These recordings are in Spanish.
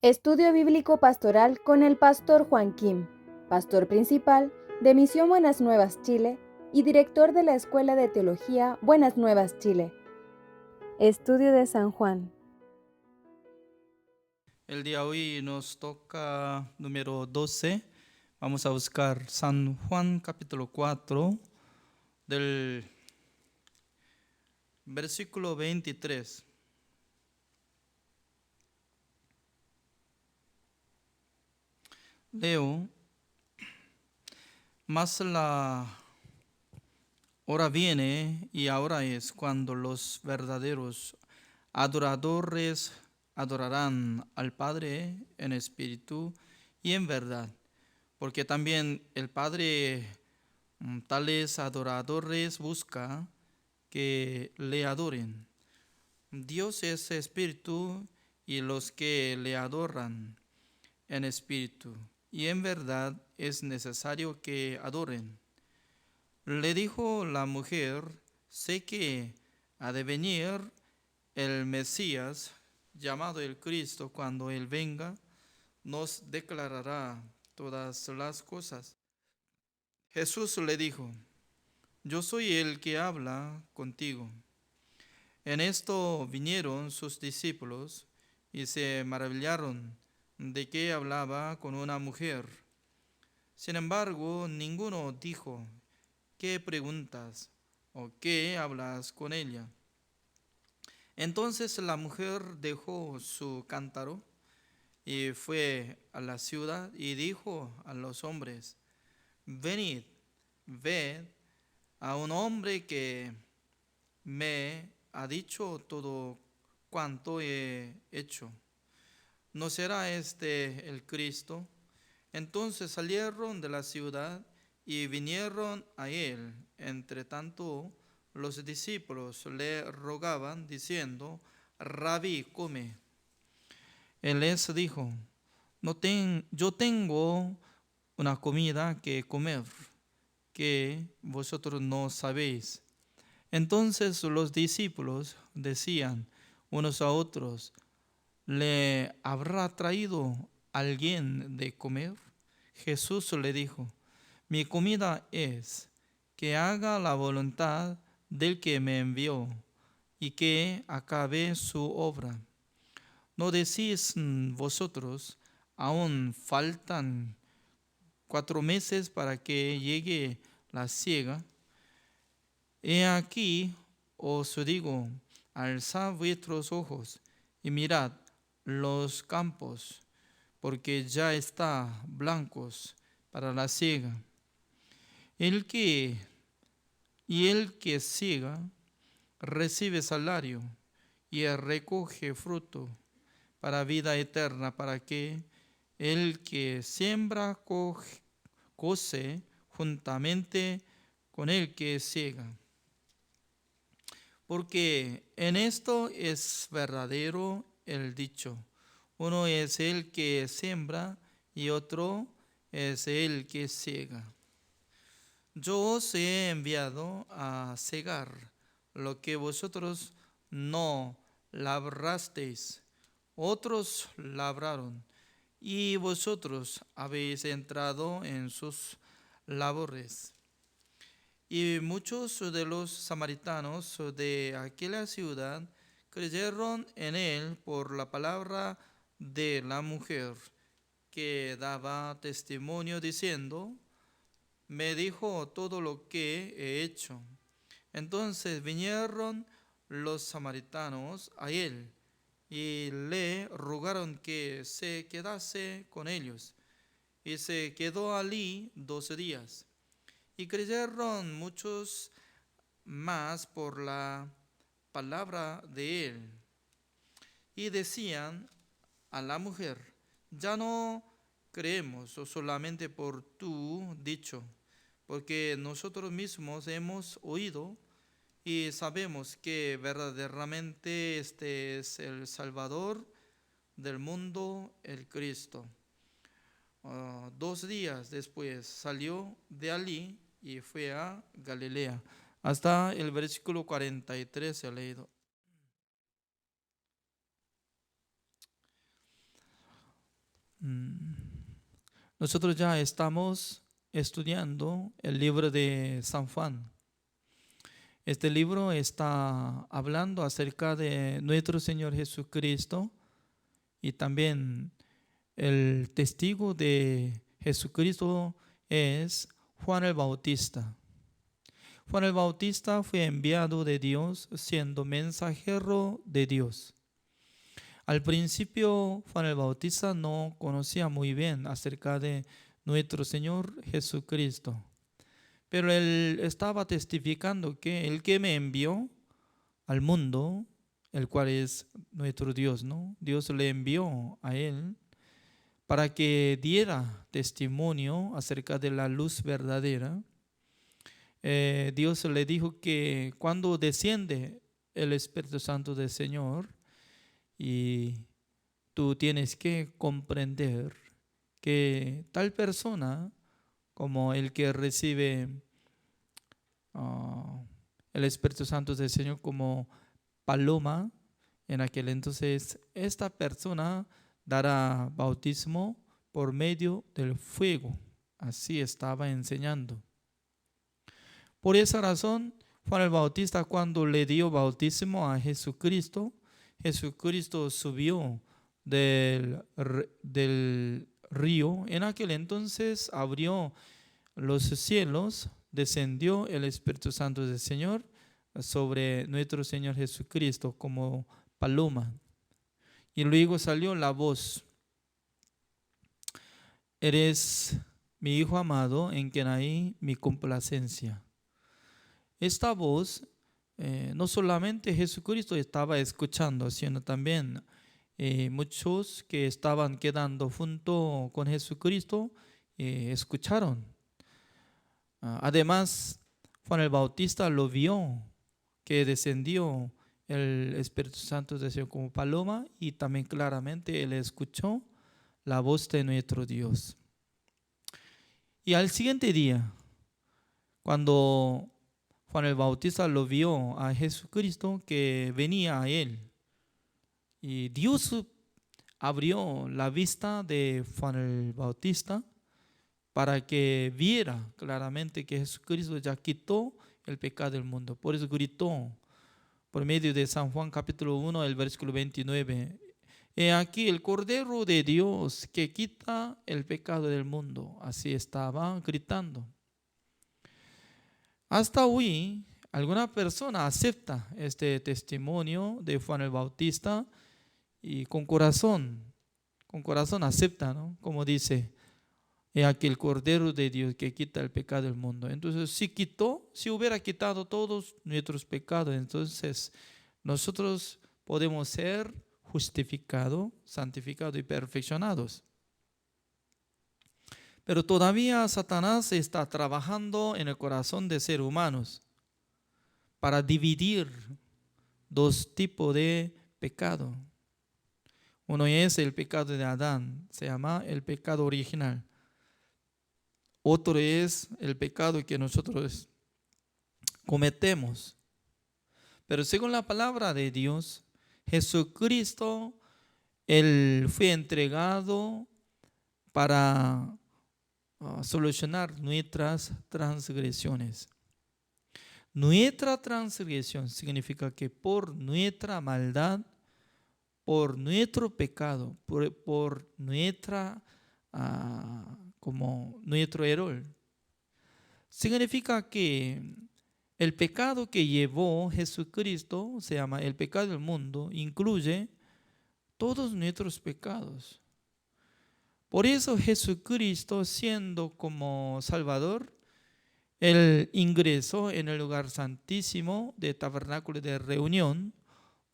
Estudio Bíblico Pastoral con el Pastor Juan Kim, Pastor Principal de Misión Buenas Nuevas Chile y Director de la Escuela de Teología Buenas Nuevas Chile. Estudio de San Juan. El día de hoy nos toca número 12. Vamos a buscar San Juan capítulo 4 del versículo 23. Leo, mas la hora viene y ahora es cuando los verdaderos adoradores adorarán al Padre en espíritu y en verdad, porque también el Padre tales adoradores busca que le adoren. Dios es espíritu y los que le adoran en espíritu y en verdad es necesario que adoren. Le dijo la mujer: sé que ha de venir el Mesías, llamado el Cristo. Cuando Él venga, nos declarará todas las cosas. Jesús le dijo: yo soy el que habla contigo. En esto vinieron sus discípulos y se maravillaron de que hablaba con una mujer. Sin embargo, ninguno dijo: ¿qué preguntas o qué hablas con ella? Entonces la mujer dejó su cántaro y fue a la ciudad y dijo a los hombres: venid, ved a un hombre que me ha dicho todo cuanto he hecho. ¿No será este el Cristo? Entonces salieron de la ciudad y vinieron a él. Entre tanto, los discípulos le rogaban, diciendo: Rabí, come. Él les dijo: yo tengo una comida que comer, que vosotros no sabéis. Entonces los discípulos decían unos a otros: ¿le habrá traído alguien de comer? Jesús le dijo: mi comida es que haga la voluntad del que me envió y que acabe su obra. ¿No decís vosotros: aún faltan 4 meses para que llegue la siega? He aquí os digo: alzad vuestros ojos y mirad los campos, porque ya están blancos para la siega. El que siega recibe salario y recoge fruto para vida eterna, para que el que siembra cose juntamente con el que siega. Porque en esto es verdadero el dicho: uno es el que siembra y otro es el que siega. Yo os he enviado a segar lo que vosotros no labrasteis, otros labraron, y vosotros habéis entrado en sus labores. Y muchos de los samaritanos de aquella ciudad creyeron en él por la palabra de la mujer, que daba testimonio diciendo: me dijo todo lo que he hecho. Entonces vinieron los samaritanos a él y le rogaron que se quedase con ellos. Y se quedó allí 12 días. Y creyeron muchos más por la palabra de él. Y decían a la mujer: ya no creemos solamente por tu dicho, porque nosotros mismos hemos oído y sabemos que verdaderamente este es el Salvador del mundo, el Cristo. 2 días después salió de allí y fue a Galilea. Hasta el versículo 43 se ha leído. mm, nosotros ya estamos estudiando el libro de San Juan. Este libro está hablando acerca de nuestro Señor Jesucristo y también el testigo de Jesucristo es Juan el Bautista. Juan el Bautista fue enviado de Dios siendo mensajero de Dios. Al principio Juan el Bautista no conocía muy bien acerca de nuestro Señor Jesucristo, pero él estaba testificando que el que me envió al mundo, el cual es nuestro Dios, ¿no? Dios le envió a él para que diera testimonio acerca de la luz verdadera. Dios le dijo que cuando desciende el Espíritu Santo del Señor, y tú tienes que comprender que tal persona como el que recibe el Espíritu Santo del Señor como paloma, en aquel entonces esta persona dará bautismo por medio del fuego. Así estaba enseñando. Por esa razón, Juan el Bautista, cuando le dio bautismo a Jesucristo, Jesucristo subió del río. En aquel entonces abrió los cielos, descendió el Espíritu Santo del Señor sobre nuestro Señor Jesucristo como paloma. Y luego salió la voz: eres mi Hijo amado, en quien hay mi complacencia. Esta voz, no solamente Jesucristo estaba escuchando, sino también muchos que estaban quedando junto con Jesucristo escucharon. Además, Juan el Bautista lo vio, que descendió el Espíritu Santo del Señor como paloma, y también claramente él escuchó la voz de nuestro Dios. Y al siguiente día, cuando Juan el Bautista lo vio a Jesucristo que venía a él, y Dios abrió la vista de Juan el Bautista para que viera claramente que Jesucristo ya quitó el pecado del mundo. Por eso gritó por medio de San Juan capítulo 1, el versículo 29: he aquí el Cordero de Dios que quita el pecado del mundo. Así estaba gritando. Hasta hoy, alguna persona acepta este testimonio de Juan el Bautista y con corazón acepta, ¿no? Como dice: he aquí el Cordero de Dios que quita el pecado del mundo. Entonces, si hubiera quitado todos nuestros pecados, entonces nosotros podemos ser justificados, santificados y perfeccionados. Pero todavía Satanás está trabajando en el corazón de seres humanos para dividir dos tipos de pecado. Uno es el pecado de Adán, se llama el pecado original. Otro es el pecado que nosotros cometemos. Pero según la palabra de Dios, Jesucristo, Él fue entregado para solucionar nuestras transgresiones. Nuestra transgresión significa que por nuestra maldad, por nuestro pecado, por nuestra como nuestro error, significa que el pecado que llevó Jesucristo, se llama el pecado del mundo, incluye todos nuestros pecados. Por eso Jesucristo, siendo como Salvador, Él ingresó en el lugar santísimo del tabernáculo de reunión,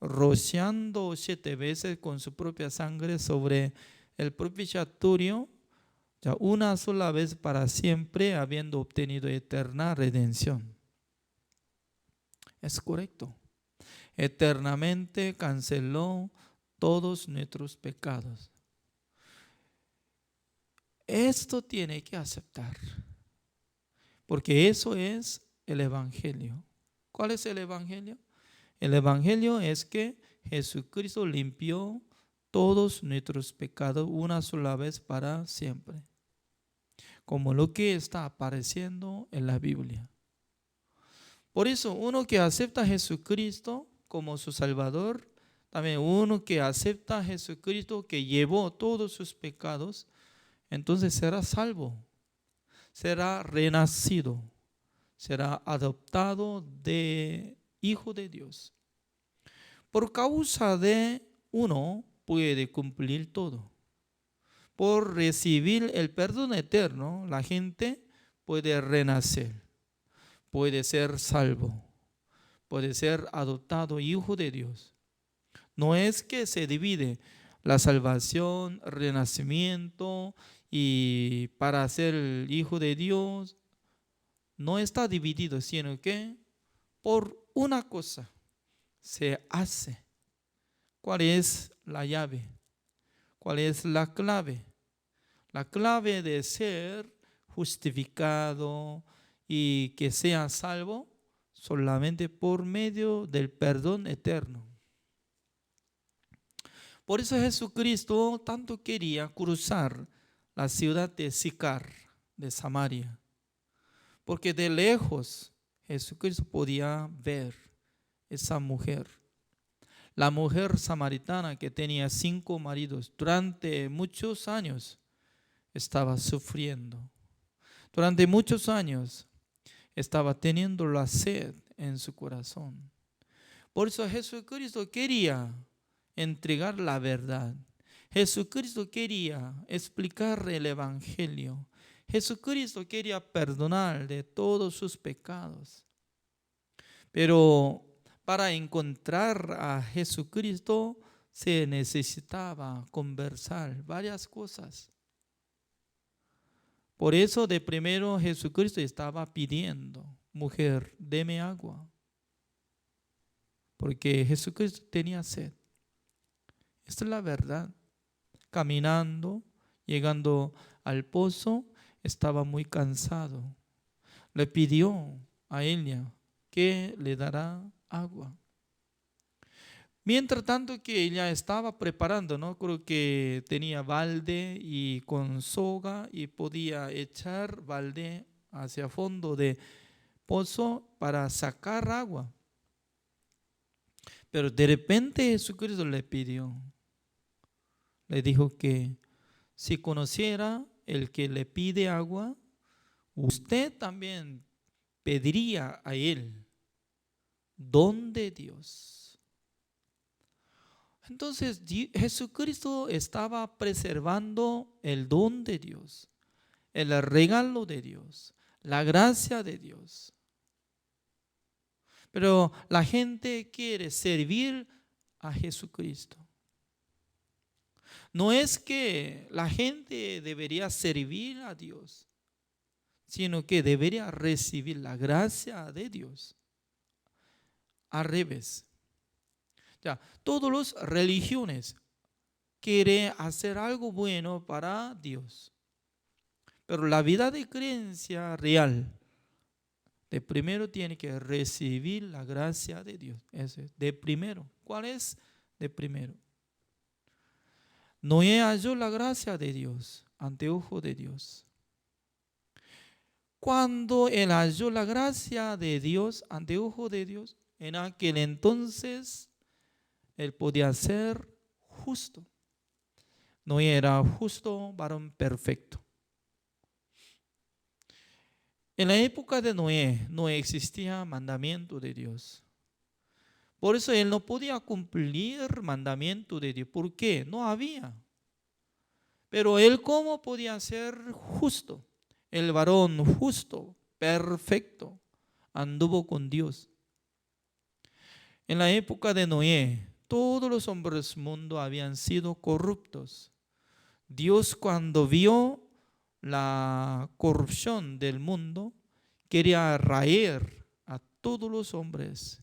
rociando 7 veces con su propia sangre sobre el propiciatorio, ya una sola vez para siempre, habiendo obtenido eterna redención. Es correcto. Eternamente canceló todos nuestros pecados. Esto tiene que aceptar, porque eso es el Evangelio. ¿Cuál es el Evangelio? El Evangelio es que Jesucristo limpió todos nuestros pecados una sola vez para siempre, como lo que está apareciendo en la Biblia. Por eso uno que acepta a Jesucristo como su Salvador, también uno que acepta a Jesucristo que llevó todos sus pecados, entonces será salvo, será renacido, será adoptado de hijo de Dios. Por causa de uno puede cumplir todo. Por recibir el perdón eterno, la gente puede renacer, puede ser salvo, puede ser adoptado hijo de Dios. No es que se divide la salvación, renacimiento y para ser el hijo de Dios, no está dividido, sino que por una cosa se hace. ¿Cuál es la llave? ¿Cuál es la clave? La clave de ser justificado y que sea salvo solamente por medio del perdón eterno. Por eso Jesucristo tanto quería cruzar la ciudad de Sicar, de Samaria, porque de lejos Jesucristo podía ver esa mujer. La mujer samaritana que tenía 5 maridos durante muchos años estaba sufriendo. Durante muchos años estaba teniendo la sed en su corazón. Por eso Jesucristo quería entregar la verdad. Jesucristo quería explicar el evangelio. Jesucristo quería perdonar de todos sus pecados. Pero para encontrar a Jesucristo se necesitaba conversar varias cosas. Por eso de primero Jesucristo estaba pidiendo, mujer, deme agua. Porque Jesucristo tenía sed. Esta es la verdad. Caminando, llegando al pozo, estaba muy cansado. Le pidió a ella que le dará agua. Mientras tanto que ella estaba preparando, ¿no? Creo que tenía balde y con soga y podía echar balde hacia fondo de pozo para sacar agua. Pero de repente Jesucristo le pidió, le dijo que si conociera el que le pide agua, usted también pediría a él don de Dios. Entonces Jesucristo estaba preservando el don de Dios, el regalo de Dios, la gracia de Dios. Pero la gente quiere servir a Jesucristo. No es que la gente debería servir a Dios, sino que debería recibir la gracia de Dios. Al revés. Ya, todas las religiones quieren hacer algo bueno para Dios. Pero la vida de creencia real, de primero tiene que recibir la gracia de Dios. Eso es, de primero. ¿Cuál es? De primero. Noé halló la gracia de Dios ante ojo de Dios. Cuando él halló la gracia de Dios ante ojo de Dios, en aquel entonces él podía ser justo. Noé era justo, varón perfecto. En la época de Noé no existía mandamiento de Dios. Por eso él no podía cumplir mandamiento de Dios. ¿Por qué? No había. Pero él, ¿cómo podía ser justo? El varón justo, perfecto, anduvo con Dios. En la época de Noé, todos los hombres del mundo habían sido corruptos. Dios, cuando vio la corrupción del mundo, quería raer a todos los hombres,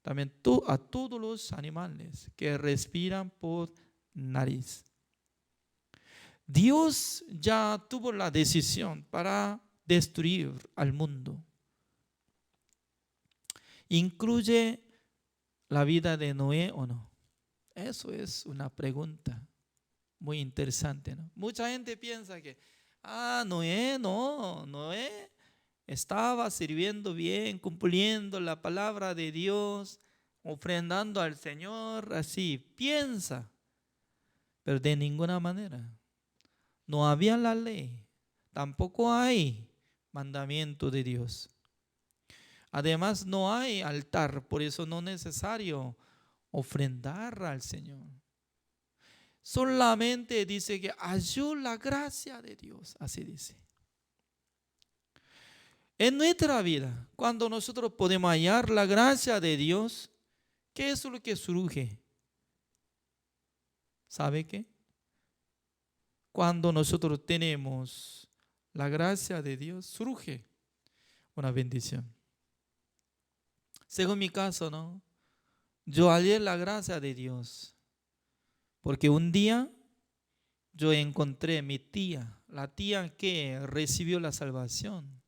también a todos los animales que respiran por nariz. Dios ya tuvo la decisión para destruir al mundo. ¿Incluye la vida de Noé o no? Eso es una pregunta. muy interesante, ¿no? Mucha gente piensa que, Noé estaba sirviendo bien, cumpliendo la palabra de Dios, ofrendando al Señor, así piensa, pero de ninguna manera. No había la ley, tampoco hay mandamiento de Dios. Además, no hay altar, por eso no es necesario ofrendar al Señor. Solamente dice que halló la gracia de Dios, así dice. En nuestra vida, cuando nosotros podemos hallar la gracia de Dios, ¿qué es lo que surge? ¿Sabe qué? Cuando nosotros tenemos la gracia de Dios, surge una bendición. Según mi caso, ¿no? Yo hallé la gracia de Dios, porque un día yo encontré a mi tía, la tía que recibió la salvación,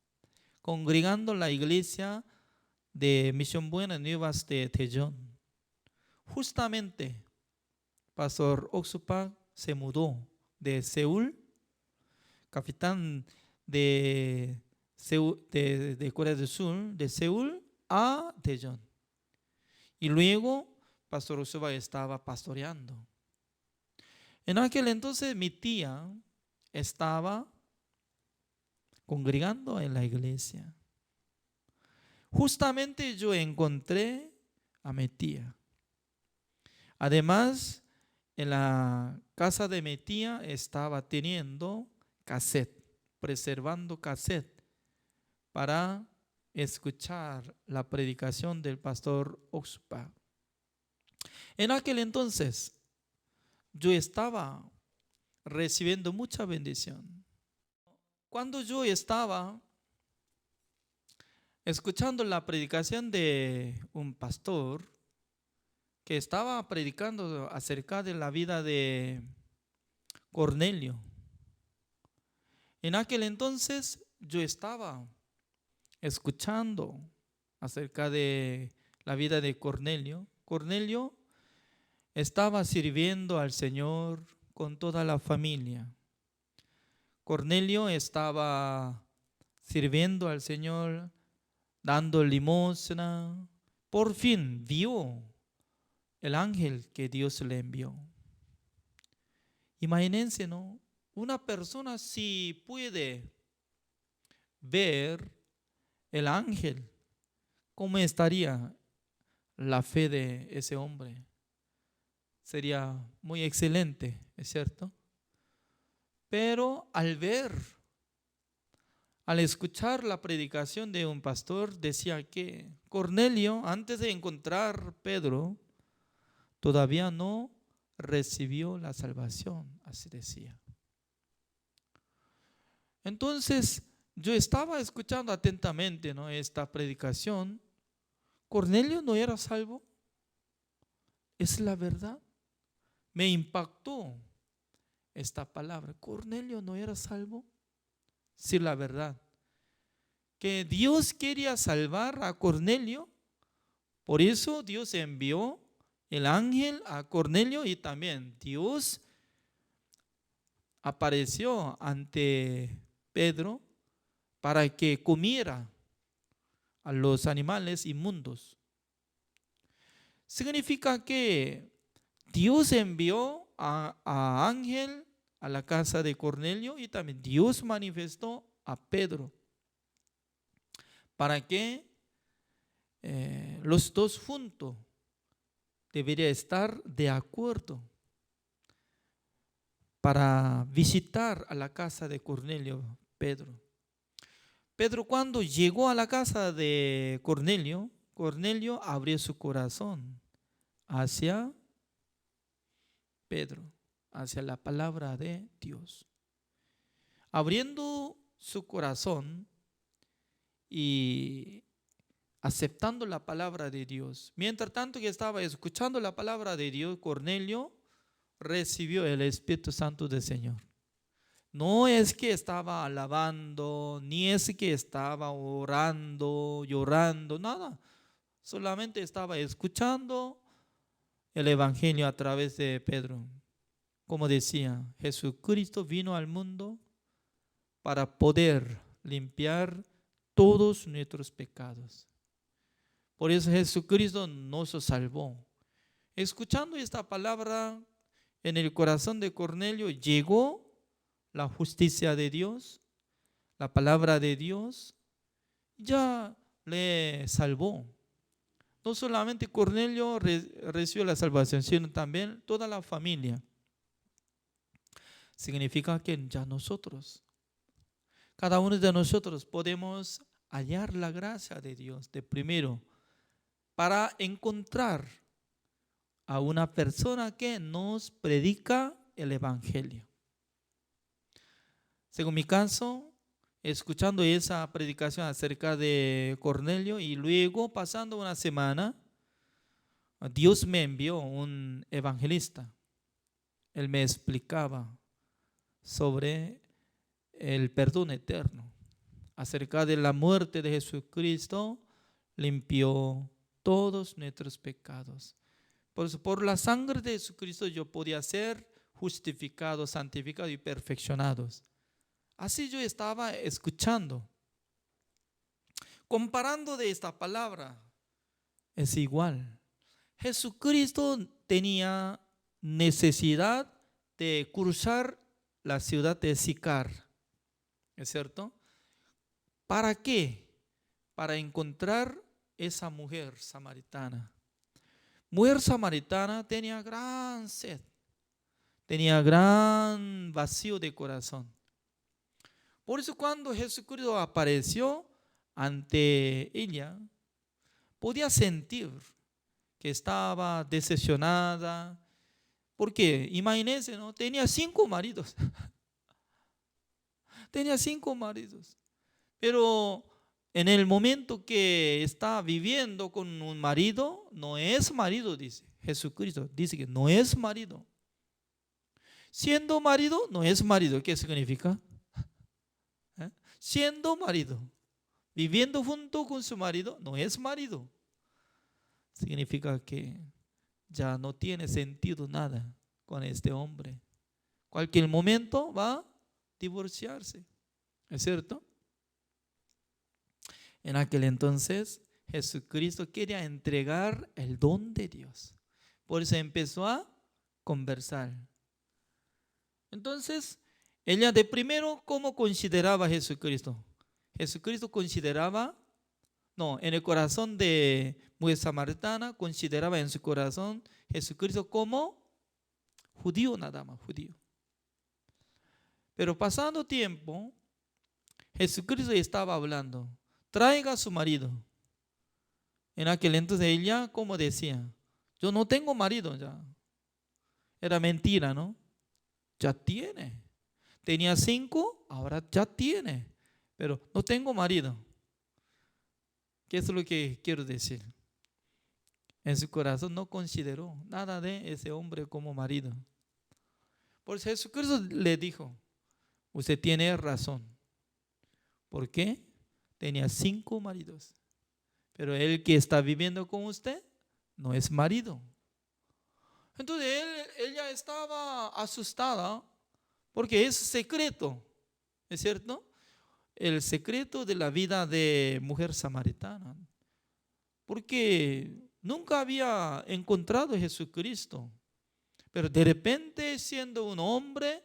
congregando la iglesia de Misión Buenas Nuevas de Daejeon. Justamente, Pastor Oksupak se mudó de Seúl, capitán de Corea del Sur, de Seúl a Daejeon. Y luego, Pastor Oksupak estaba pastoreando. En aquel entonces mi tía estaba congregando en la iglesia. Justamente yo encontré a mi tía. Además, en la casa de mi tía estaba teniendo cassette, preservando cassette para escuchar la predicación del pastor Oksupak. En aquel entonces, yo estaba recibiendo mucha bendición. Cuando yo estaba escuchando la predicación de un pastor que estaba predicando acerca de la vida de Cornelio, en aquel entonces yo estaba escuchando acerca de la vida de Cornelio. Cornelio estaba sirviendo al Señor con toda la familia. Cornelio estaba sirviendo al Señor, dando limosna. Por fin vio el ángel que Dios le envió. Imagínense, ¿no? Una persona si puede ver el ángel, ¿cómo estaría la fe de ese hombre? Sería muy excelente, ¿es cierto? Pero al escuchar la predicación de un pastor, decía que Cornelio, antes de encontrar Pedro, todavía no recibió la salvación, así decía. Entonces, yo estaba escuchando atentamente, ¿no?, esta predicación. ¿Cornelio no era salvo? ¿Es la verdad? Me impactó esta palabra. ¿Cornelio no era salvo? Sí, la verdad. Que Dios quería salvar a Cornelio, por eso Dios envió el ángel a Cornelio y también Dios apareció ante Pedro para que comiera a los animales inmundos. Significa que Dios envió a ángel a la casa de Cornelio y también Dios manifestó a Pedro para que los dos juntos deberían estar de acuerdo para visitar a la casa de Cornelio, Pedro. Pedro, cuando llegó a la casa de Cornelio, Cornelio abrió su corazón hacia Pedro, hacia la palabra de Dios. Abriendo su corazón y aceptando la palabra de Dios. Mientras tanto que estaba escuchando la palabra de Dios, Cornelio recibió el Espíritu Santo del Señor. No es que estaba alabando, ni es que estaba orando, llorando, nada. Solamente estaba escuchando el Evangelio a través de Pedro. como decía, Jesucristo vino al mundo para poder limpiar todos nuestros pecados. Por eso Jesucristo nos salvó. Escuchando esta palabra en el corazón de Cornelio, llegó la justicia de Dios, la palabra de Dios, ya le salvó. No solamente Cornelio recibió la salvación, sino también toda la familia. Significa que ya nosotros, cada uno de nosotros podemos hallar la gracia de Dios de primero para encontrar a una persona que nos predica el evangelio. Según mi caso, escuchando esa predicación acerca de Cornelio y luego pasando una semana, Dios me envió un evangelista. Él me explicaba sobre el perdón eterno, acerca de la muerte de Jesucristo, limpió todos nuestros pecados. Por eso, por la sangre de Jesucristo yo podía ser justificado, santificado y perfeccionados. Así yo estaba escuchando. Comparando de esta palabra, es igual. Jesucristo tenía necesidad de cruzar la ciudad de Sicar, ¿es cierto? ¿Para qué? Para encontrar esa mujer samaritana. Mujer samaritana tenía gran sed, tenía gran vacío de corazón. Por eso cuando Jesucristo apareció ante ella, podía sentir que estaba decepcionada. Porque imagínense, ¿no? Tenía 5 maridos. Tenía 5 maridos. Pero en el momento que está viviendo con un marido, no es marido, dice Jesucristo. Dice que no es marido. Siendo marido, no es marido. ¿Qué significa? Siendo marido, viviendo junto con su marido, no es marido. Significa que ya no tiene sentido nada con este hombre. Cualquier momento va a divorciarse, ¿es cierto? En aquel entonces Jesucristo quería entregar el don de Dios. Por eso empezó a conversar. Entonces, ella de primero, ¿cómo consideraba a Jesucristo? Jesucristo consideraba, no, en el corazón de mujer samaritana, consideraba en su corazón Jesucristo como judío nada más, judío. Pero pasando tiempo, Jesucristo estaba hablando, traiga a su marido. En aquel entonces ella, como decía, yo no tengo marido ya. Era mentira, ¿no? Ya tiene. Tenía 5, ahora ya tiene. Pero no tengo marido. ¿Qué es lo que quiero decir? En su corazón no consideró nada de ese hombre como marido. Por eso Jesucristo le dijo, usted tiene razón. ¿Por qué? Tenía 5 maridos. Pero el que está viviendo con usted no es marido. Entonces ella estaba asustada porque es secreto, ¿es cierto? El secreto de la vida de mujer samaritana. Porque nunca había encontrado a Jesucristo. Pero de repente, siendo un hombre,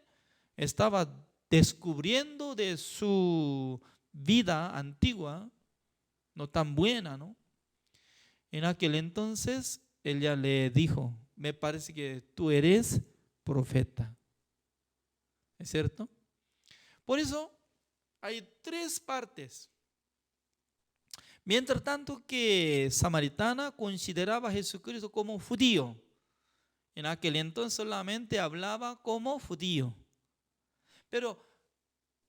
estaba descubriendo de su vida antigua, no tan buena, ¿no? En aquel entonces, ella le dijo, me parece que tú eres profeta. ¿Es cierto? Por eso, hay 3 partes. Mientras tanto que samaritana consideraba a Jesucristo como judío. En aquel entonces solamente hablaba como judío. Pero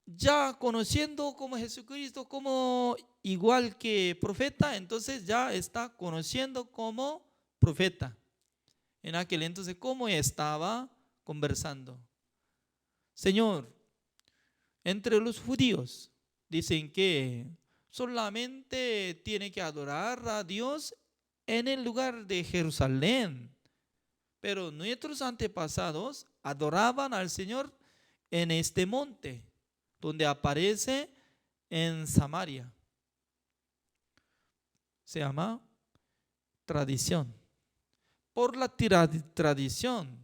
ya conociendo como Jesucristo como igual que profeta, entonces ya está conociendo como profeta. En aquel entonces, ¿cómo estaba conversando? Señor, entre los judíos dicen que solamente tiene que adorar a Dios en el lugar de Jerusalén. Pero nuestros antepasados adoraban al Señor en este monte, donde aparece en Samaria. Se llama tradición. Por la tradición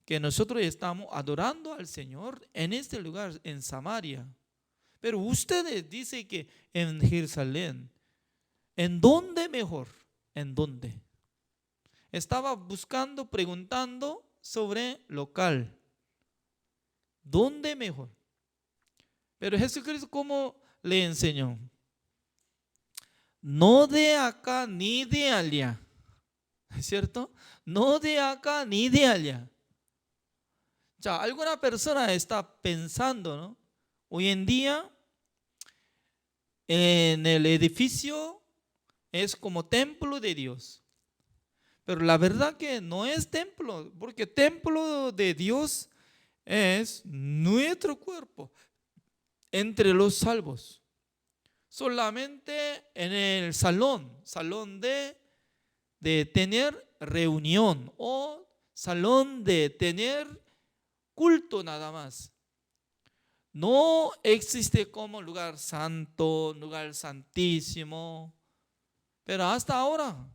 que nosotros estamos adorando al Señor en este lugar, en Samaria. Pero ustedes dicen que en Jerusalén. ¿En dónde mejor? ¿En dónde? Estaba buscando, preguntando sobre local. ¿Dónde mejor? Pero Jesucristo, ¿cómo le enseñó? No de acá ni de allá. ¿Es cierto? No de acá ni de allá. Ya, alguna persona está pensando, ¿no? Hoy en día, en el edificio es como templo de Dios. Pero la verdad que no es templo, porque templo de Dios es nuestro cuerpo entre los salvos. Solamente en el salón de tener reunión o salón de tener culto nada más. No existe como lugar santo, lugar santísimo. Pero hasta ahora,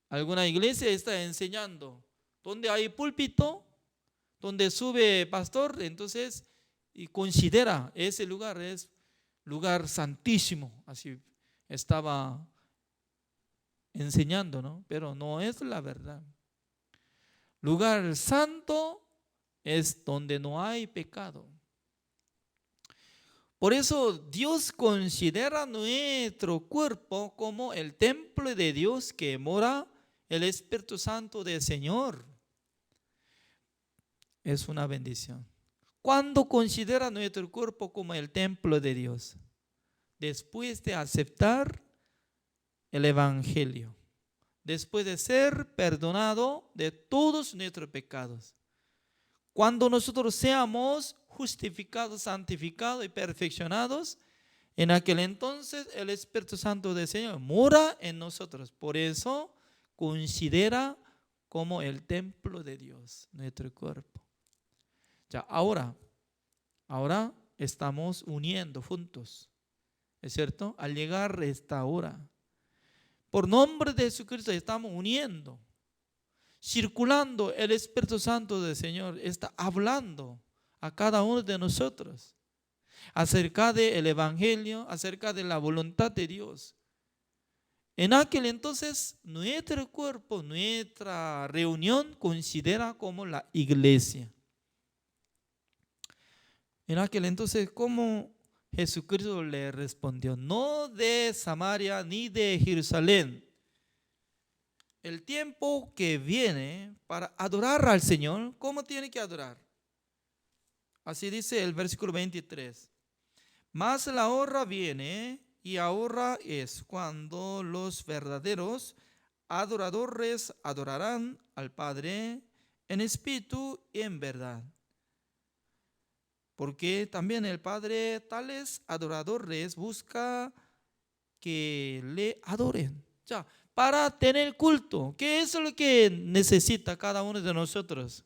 alguna iglesia está enseñando donde hay púlpito, donde sube pastor, entonces y considera ese lugar es lugar santísimo. Así estaba enseñando, ¿no? Pero no es la verdad. Lugar santo es donde no hay pecado. Por eso Dios considera nuestro cuerpo como el templo de Dios que mora el Espíritu Santo del Señor. Es una bendición. ¿Cuándo considera nuestro cuerpo como el templo de Dios? Después de aceptar el Evangelio. Después de ser perdonado de todos nuestros pecados. Cuando nosotros seamos justificados, santificados y perfeccionados, en aquel entonces el Espíritu Santo del Señor mora en nosotros. Por eso considera como el templo de Dios nuestro cuerpo. Ya, ahora estamos uniendo juntos. ¿Es cierto? Al llegar esta hora, por nombre de Jesucristo estamos uniendo. Circulando el Espíritu Santo del Señor está hablando a cada uno de nosotros acerca del Evangelio, acerca de la voluntad de Dios. En aquel entonces nuestro cuerpo, nuestra reunión considera como la iglesia. En aquel entonces, ¿cómo Jesucristo le respondió? No de Samaria ni de Jerusalén. El tiempo que viene para adorar al Señor, ¿cómo tiene que adorar? Así dice el versículo 23. Mas la hora viene y ahora es cuando los verdaderos adoradores adorarán al Padre en espíritu y en verdad. Porque también el Padre tales adoradores busca que le adoren. Ya, para tener culto, ¿qué es lo que necesita cada uno de nosotros?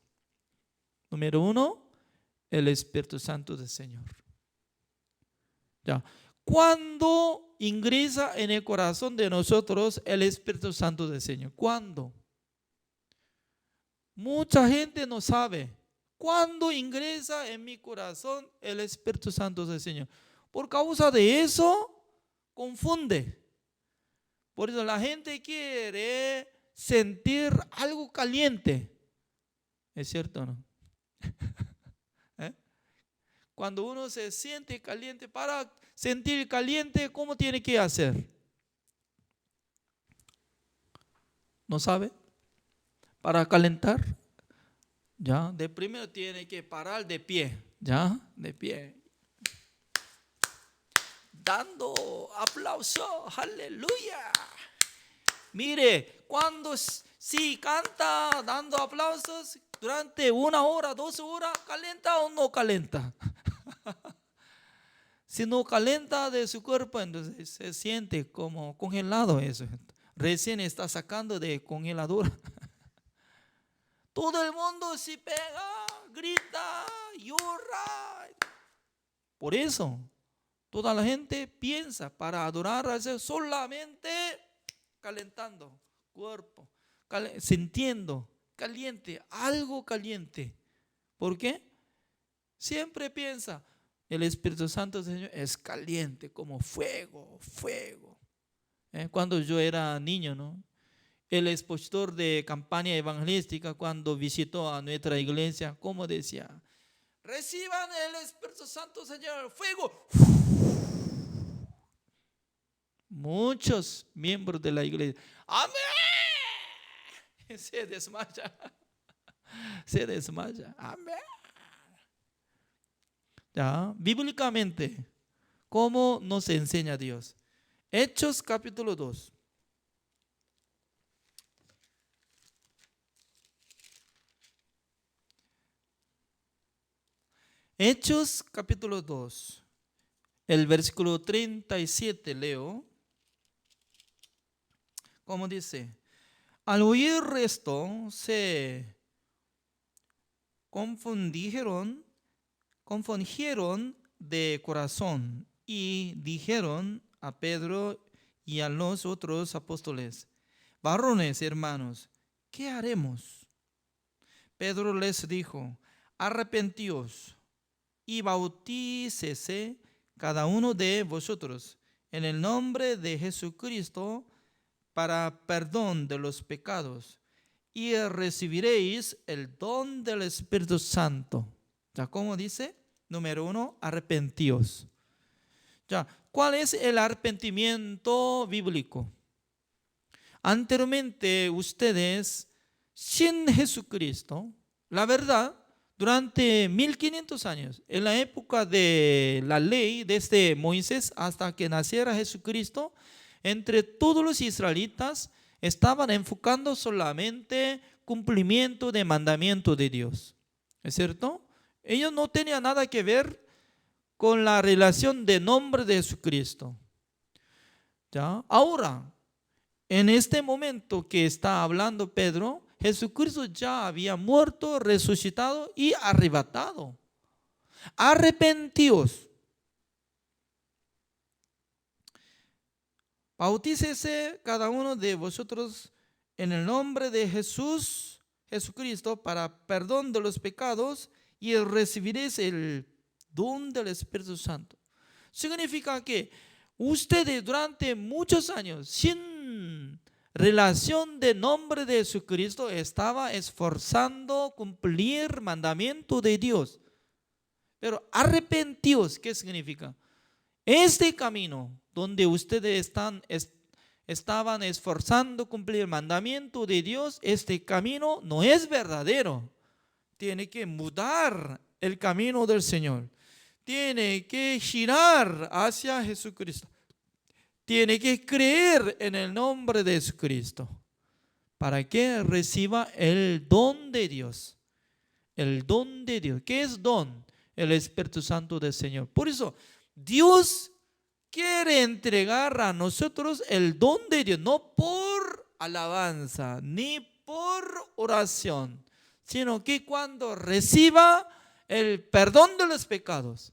Número 1, el Espíritu Santo del Señor. Ya, ¿cuándo ingresa en el corazón de nosotros el Espíritu Santo del Señor? ¿Cuándo? Mucha gente no sabe. ¿Cuándo ingresa en mi corazón el Espíritu Santo del Señor? Por causa de eso, confunde. Por eso la gente quiere sentir algo caliente. ¿Es cierto o no? Cuando uno se siente caliente, para sentir caliente, ¿cómo tiene que hacer? ¿No sabe? Para calentar, ya, de primero tiene que parar de pie, ya, de pie. Dando aplauso, aleluya. Mire, cuando si canta dando aplausos durante 1 hora, 2 horas, ¿calienta o no calienta? Si no calienta de su cuerpo, entonces se siente como congelado eso. Recién está sacando de congelador. Todo el mundo se pega, grita, llora. Por eso, toda la gente piensa para adorar a Dios solamente calentando cuerpo, sintiendo caliente, algo caliente. ¿Por qué? Siempre piensa, el Espíritu Santo del Señor es caliente como fuego, fuego. Cuando yo era niño, ¿no? El expositor de campaña evangelística, cuando visitó a nuestra iglesia, ¿cómo decía? Reciban el Espíritu Santo, Señor, fuego. Muchos miembros de la iglesia, amén, se desmaya, se desmaya, amén. Ya, bíblicamente, ¿cómo nos enseña Dios? Hechos capítulo 2. Hechos capítulo 2, el versículo 37 leo. ¿Cómo dice? Al oír esto se confundieron de corazón y dijeron a Pedro y a los otros apóstoles: varones, hermanos, ¿qué haremos? Pedro les dijo: arrepentíos y bautícese cada uno de vosotros en el nombre de Jesucristo para perdón de los pecados, y recibiréis el don del Espíritu Santo. Ya, ¿cómo dice? Número 1, arrepentíos. Ya, ¿cuál es el arrepentimiento bíblico? Anteriormente ustedes, sin Jesucristo, la verdad, durante 1500 años, en la época de la ley, desde Moisés hasta que naciera Jesucristo, entre todos los israelitas estaban enfocando solamente cumplimiento de mandamiento de Dios. ¿Es cierto? Ellos no tenían nada que ver con la relación de nombre de Jesucristo. ¿Ya? Ahora, en este momento que está hablando Pedro, Jesucristo ya había muerto, resucitado y arrebatado. Arrepentíos. Bautícese cada uno de vosotros en el nombre de Jesucristo, para perdón de los pecados, y recibiréis el don del Espíritu Santo. Significa que ustedes durante muchos años, sin relación de nombre de Jesucristo, estaba esforzando cumplir mandamiento de Dios. Pero arrepentidos, ¿qué significa? Este camino donde ustedes estaban esforzando cumplir el mandamiento de Dios, este camino no es verdadero. Tiene que mudar el camino del Señor. Tiene que girar hacia Jesucristo. Tiene que creer en el nombre de Jesucristo para que reciba el don de Dios. El don de Dios. ¿Qué es don? El Espíritu Santo del Señor. Por eso, Dios quiere entregar a nosotros el don de Dios, no por alabanza ni por oración, sino que cuando reciba el perdón de los pecados,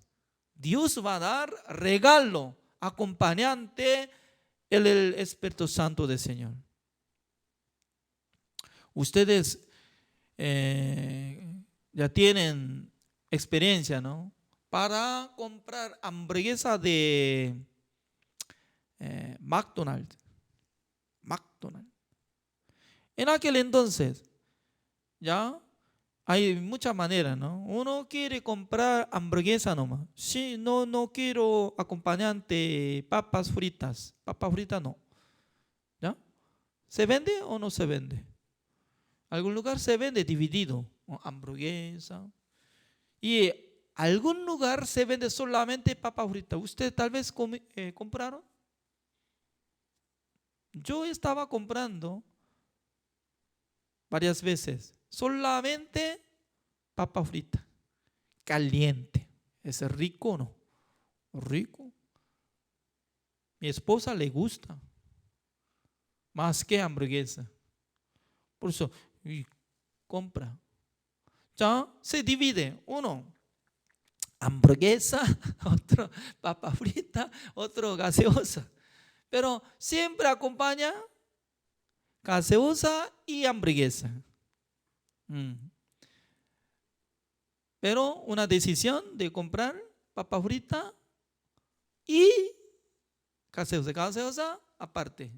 Dios va a dar regalo acompañante, el Espíritu Santo del Señor. Ustedes ya tienen experiencia, ¿no? Para comprar hamburguesa de McDonald's. En aquel entonces, ya hay muchas maneras, ¿no? Uno quiere comprar hamburguesa nomás. Sí, no quiero acompañante, papas fritas. Papas fritas no. ¿Ya? ¿Se vende o no se vende? Algún lugar se vende dividido, ¿no? Hamburguesa. Y algún lugar se vende solamente papas fritas. ¿Usted tal vez compraron? Yo estaba comprando varias veces solamente papa frita, caliente. ¿Es rico o no? Rico. Mi esposa le gusta más que hamburguesa. Por eso, compra. Ya se divide. Uno, hamburguesa, otro papa frita, otro gaseosa. Pero siempre acompaña gaseosa y hamburguesa. Pero una decisión de comprar papa frita y gaseosa aparte.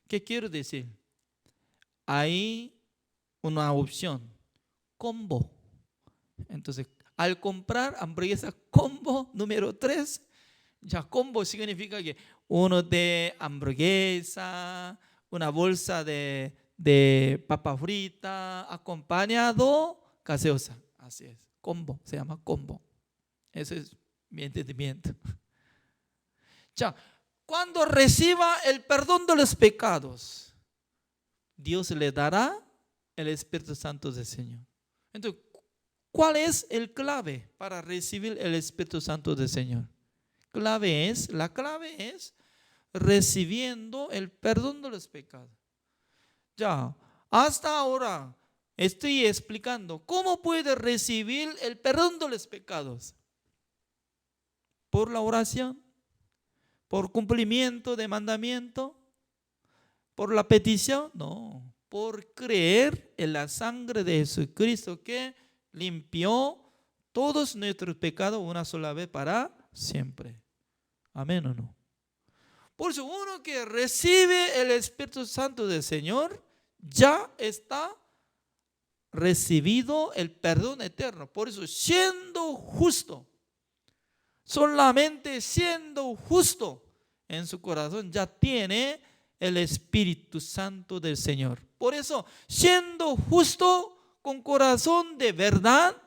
¿Qué quiero decir? Hay una opción, combo. Entonces, al comprar hamburguesa combo número 3, ya combo significa que uno de hamburguesa, una bolsa de papa frita, acompañado gaseosa. Así es, combo, se llama combo. Ese es mi entendimiento. Ya, cuando reciba el perdón de los pecados, Dios le dará el Espíritu Santo del Señor. Entonces, ¿cuál es el clave para recibir el Espíritu Santo del Señor? La clave es recibiendo el perdón de los pecados. Ya, hasta ahora estoy explicando cómo puede recibir el perdón de los pecados. Por la oración, por cumplimiento de mandamiento, por la petición, no, por creer en la sangre de Jesucristo que limpió todos nuestros pecados una sola vez para siempre. Amén o no. Por eso uno que recibe el Espíritu Santo del Señor ya está recibido el perdón eterno. Por eso siendo justo, solamente siendo justo en su corazón ya tiene el Espíritu Santo del Señor. Por eso siendo justo con corazón de verdad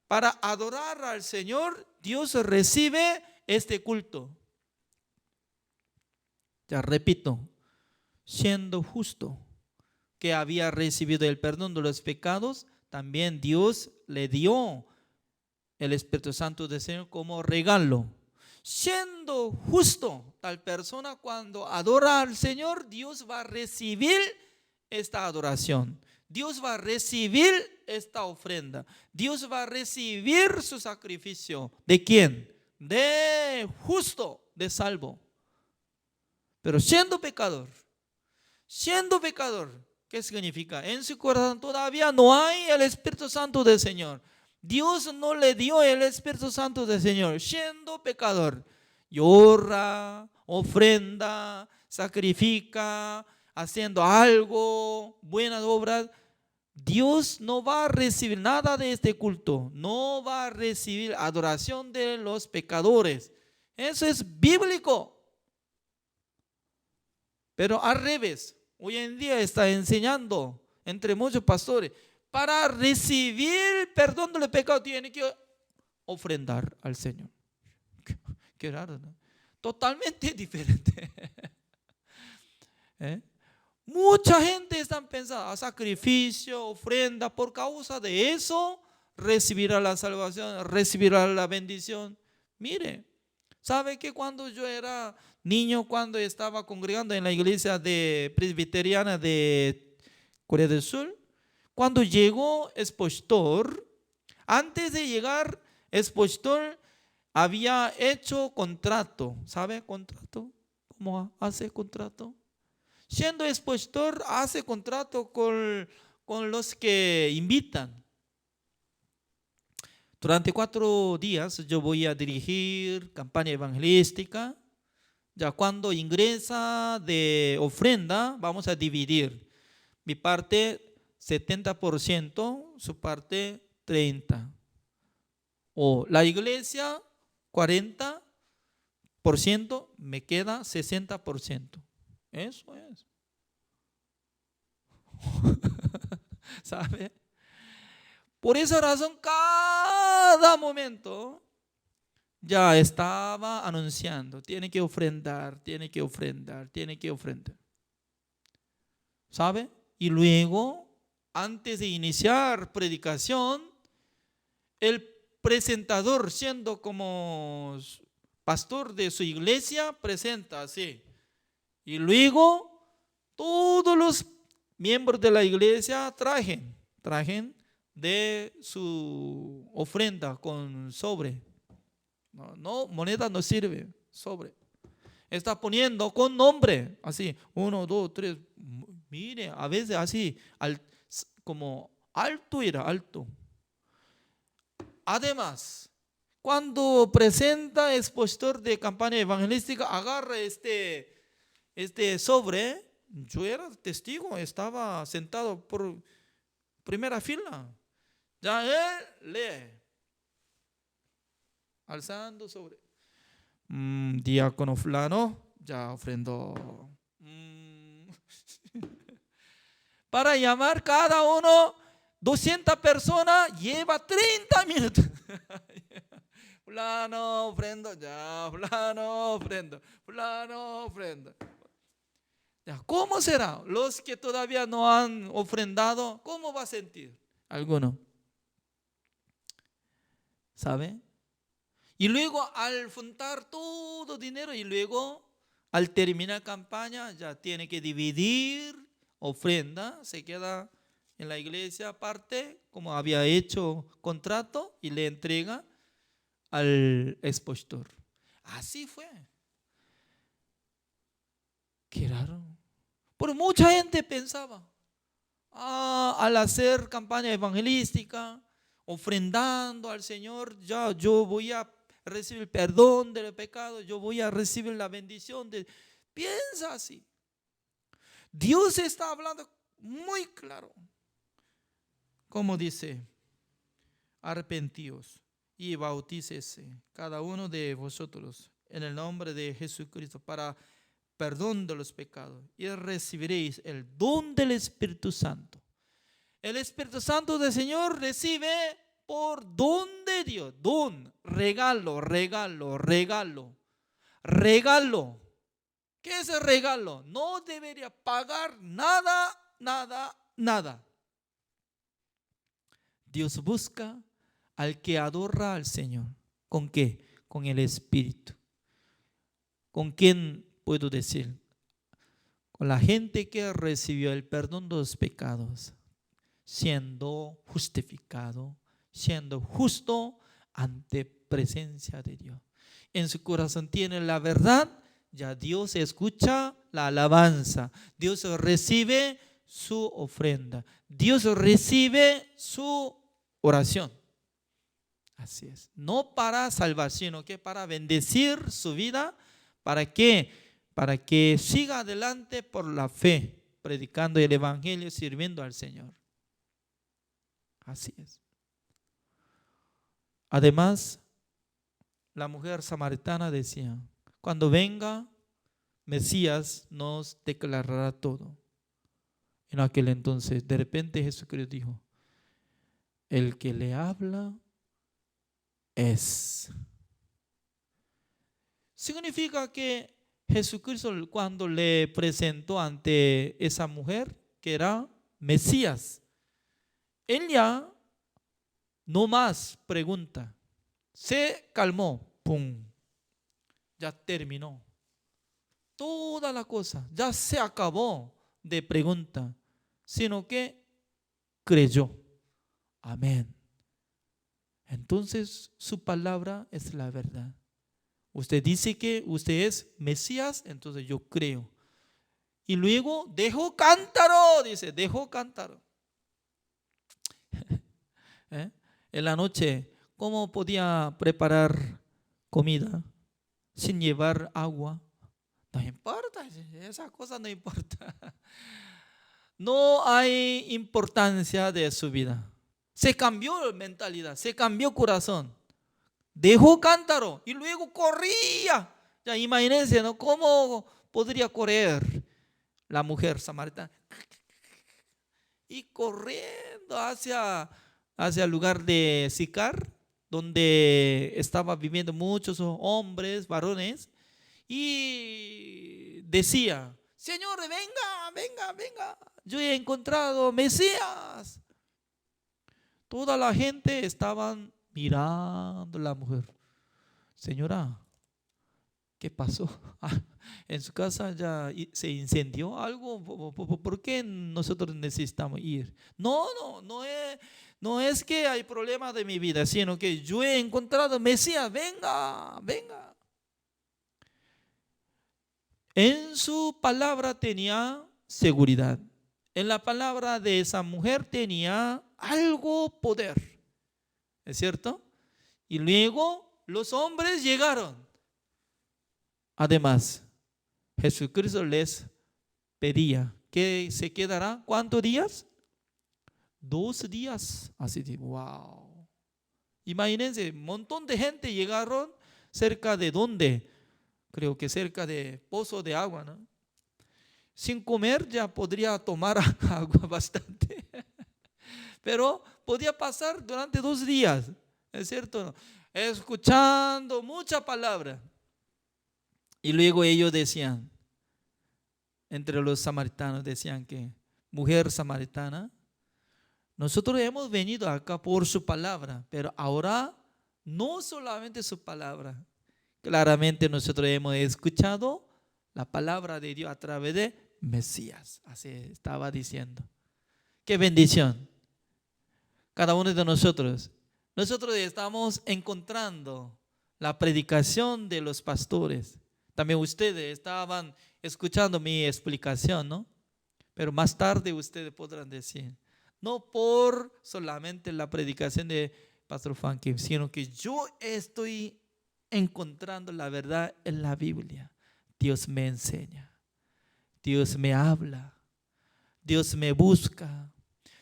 para adorar al Señor, Dios recibe este culto. Ya repito, siendo justo que había recibido el perdón de los pecados, también Dios le dio el Espíritu Santo del Señor como regalo. Siendo justo, tal persona cuando adora al Señor, Dios va a recibir esta adoración. Dios va a recibir esta ofrenda. Dios va a recibir su sacrificio. ¿De quién? De justo, de salvo. Pero siendo pecador, ¿qué significa? En su corazón todavía no hay el Espíritu Santo del Señor. Dios no le dio el Espíritu Santo del Señor. Siendo pecador, llora, ofrenda, sacrifica, haciendo algo, buenas obras. Dios no va a recibir nada de este culto. No va a recibir adoración de los pecadores. Eso es bíblico. Pero al revés, hoy en día está enseñando entre muchos pastores, para recibir perdón de los pecados tiene que ofrendar al Señor. Qué raro, ¿no? Totalmente diferente. Mucha gente está pensando, sacrificio, ofrenda, por causa de eso recibirá la salvación, recibirá la bendición. Mire, ¿sabe que cuando yo era niño, cuando estaba congregando en la iglesia presbiteriana de Corea del Sur, cuando llegó expositor, antes de llegar expositor, había hecho contrato. ¿Sabe contrato? ¿Cómo hace contrato? Siendo expositor, hace contrato con los que invitan. Durante 4 días yo voy a dirigir campaña evangelística. Ya cuando ingresa de ofrenda, vamos a dividir. Mi parte 70%, su parte 30%. O la iglesia 40%, me queda 60%. Eso es. ¿Sabe? Por esa razón, cada momento ya estaba anunciando, tiene que ofrendar, tiene que ofrendar, tiene que ofrendar. ¿Sabe? Y luego, antes de iniciar predicación, el presentador, siendo como pastor de su iglesia, presenta así. Y luego, todos los miembros de la iglesia trajen de su ofrenda con sobre. No, moneda no sirve, sobre. Está poniendo con nombre, así, 1, 2, 3. Mire, a veces así, como alto era alto. Además, cuando presenta expositor de campaña evangelística, agarra este sobre. Yo era testigo, estaba sentado por primera fila. Ya él lee, alzando sobre. Diácono fulano ya ofrendó. Para llamar cada uno 200 personas lleva 30 minutos. Fulano ofrendo, ya, fulano ofrendo, fulano ofrendo. ¿Cómo será? Los que todavía no han ofrendado, ¿cómo va a sentir? ¿Alguno? ¿Sabe? Y luego al juntar todo dinero y luego al terminar campaña ya tiene que dividir ofrenda, se queda en la iglesia aparte como había hecho contrato y le entrega al expositor. Así fue. Qué raro. Pero mucha gente pensaba, al hacer campaña evangelística, ofrendando al Señor, ya yo voy a recibir perdón del pecado, yo voy a recibir la bendición de... Piensa así. Dios está hablando muy claro. Como dice, arrepentíos y bautícese cada uno de vosotros en el nombre de Jesucristo para perdón de los pecados y recibiréis el don del Espíritu Santo. El Espíritu Santo del Señor recibe por don de Dios, don, regalo. ¿Qué es el regalo? No debería pagar nada. Dios busca al que adora al Señor. ¿Con qué? Con el Espíritu. ¿Con quién puedo decir? Con la gente que recibió el perdón de los pecados, siendo justificado, siendo justo ante presencia de Dios. En su corazón tiene la verdad, ya Dios escucha la alabanza, Dios recibe su ofrenda, Dios recibe su oración. Así es, no para salvar, sino que para bendecir su vida. ¿Para qué? Para que siga adelante por la fe, predicando el evangelio, sirviendo al Señor. Así es. Además, la mujer samaritana decía, cuando venga Mesías nos declarará todo. En aquel entonces, de repente Jesucristo dijo, el que le habla es. Significa que Jesucristo, cuando le presentó ante esa mujer que era Mesías, él ya no más pregunta, se calmó, pum, ya terminó. Toda la cosa ya se acabó de pregunta, sino que creyó. Amén. Entonces su palabra es la verdad. Usted dice que usted es Mesías, entonces yo creo. Y luego dejó cántaro, dice, dejó cántaro. En la noche, ¿cómo podía preparar comida sin llevar agua? No importa, esa cosa no importa. No hay importancia de su vida. Se cambió mentalidad, se cambió corazón. Dejó cántaro y luego corría. Ya imagínense, ¿no? ¿Cómo podría correr la mujer samaritana? Y corriendo hacia el lugar de Sicar, donde estaban viviendo muchos hombres, varones, y decía, Señor, venga, yo he encontrado Mesías. Toda la gente estaban mirando a la mujer. Señora, ¿qué pasó? En su casa ya se incendió algo. ¿Por qué nosotros necesitamos ir? No es que hay problema de mi vida, sino que yo he encontrado Mesías. Venga, venga. En su palabra tenía seguridad. En la palabra de esa mujer tenía algo poder. ¿Es cierto? Y luego los hombres llegaron. Además, Jesucristo les pedía que se quedará, ¿cuántos días? 2 días. Así de, wow. Imagínense, un montón de gente llegaron cerca de ¿dónde? Creo que cerca de pozo de agua, ¿no? Sin comer ya podría tomar agua bastante. Pero podía pasar durante 2 días, ¿es cierto? Escuchando mucha palabra. Y luego ellos decían, entre los samaritanos decían que, mujer samaritana, nosotros hemos venido acá por su palabra, pero ahora no solamente su palabra. Claramente nosotros hemos escuchado la palabra de Dios a través de Mesías. Así estaba diciendo. Qué bendición. Cada uno de nosotros estamos encontrando la predicación de los pastores. También ustedes estaban escuchando mi explicación, ¿no? Pero más tarde ustedes podrán decir, no por solamente la predicación de Pastor Juan Kim, sino que yo estoy encontrando la verdad en la Biblia. Dios me enseña, Dios me habla, Dios me busca,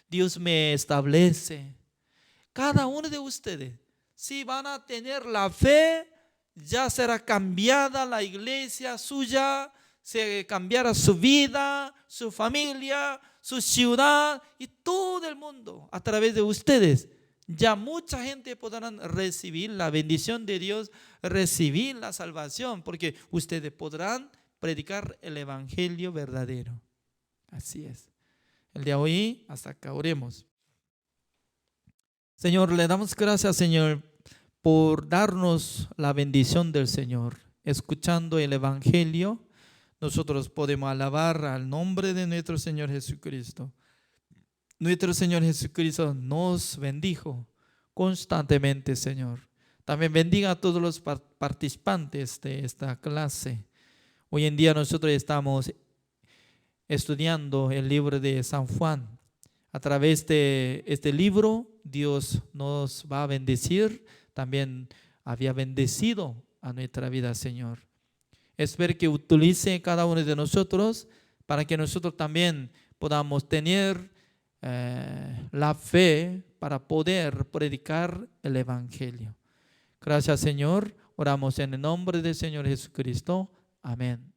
Dios me establece. Cada uno de ustedes, si van a tener la fe, ya será cambiada la iglesia suya, se cambiará su vida, su familia, su ciudad y todo el mundo a través de ustedes. Ya mucha gente podrán recibir la bendición de Dios, recibir la salvación, porque ustedes podrán predicar el evangelio verdadero. Así es. El día de hoy, hasta acá oremos. Señor, le damos gracias, Señor, por darnos la bendición del Señor. Escuchando el evangelio, nosotros podemos alabar al nombre de nuestro Señor Jesucristo. Nuestro Señor Jesucristo nos bendijo constantemente, Señor. También bendiga a todos los participantes de esta clase. Hoy en día nosotros estamos estudiando el libro de San Juan. A través de este libro, Dios nos va a bendecir. También había bendecido a nuestra vida, Señor. Espero que utilice cada uno de nosotros para que nosotros también podamos tener la fe para poder predicar el evangelio. Gracias, Señor. Oramos en el nombre del Señor Jesucristo. Amén.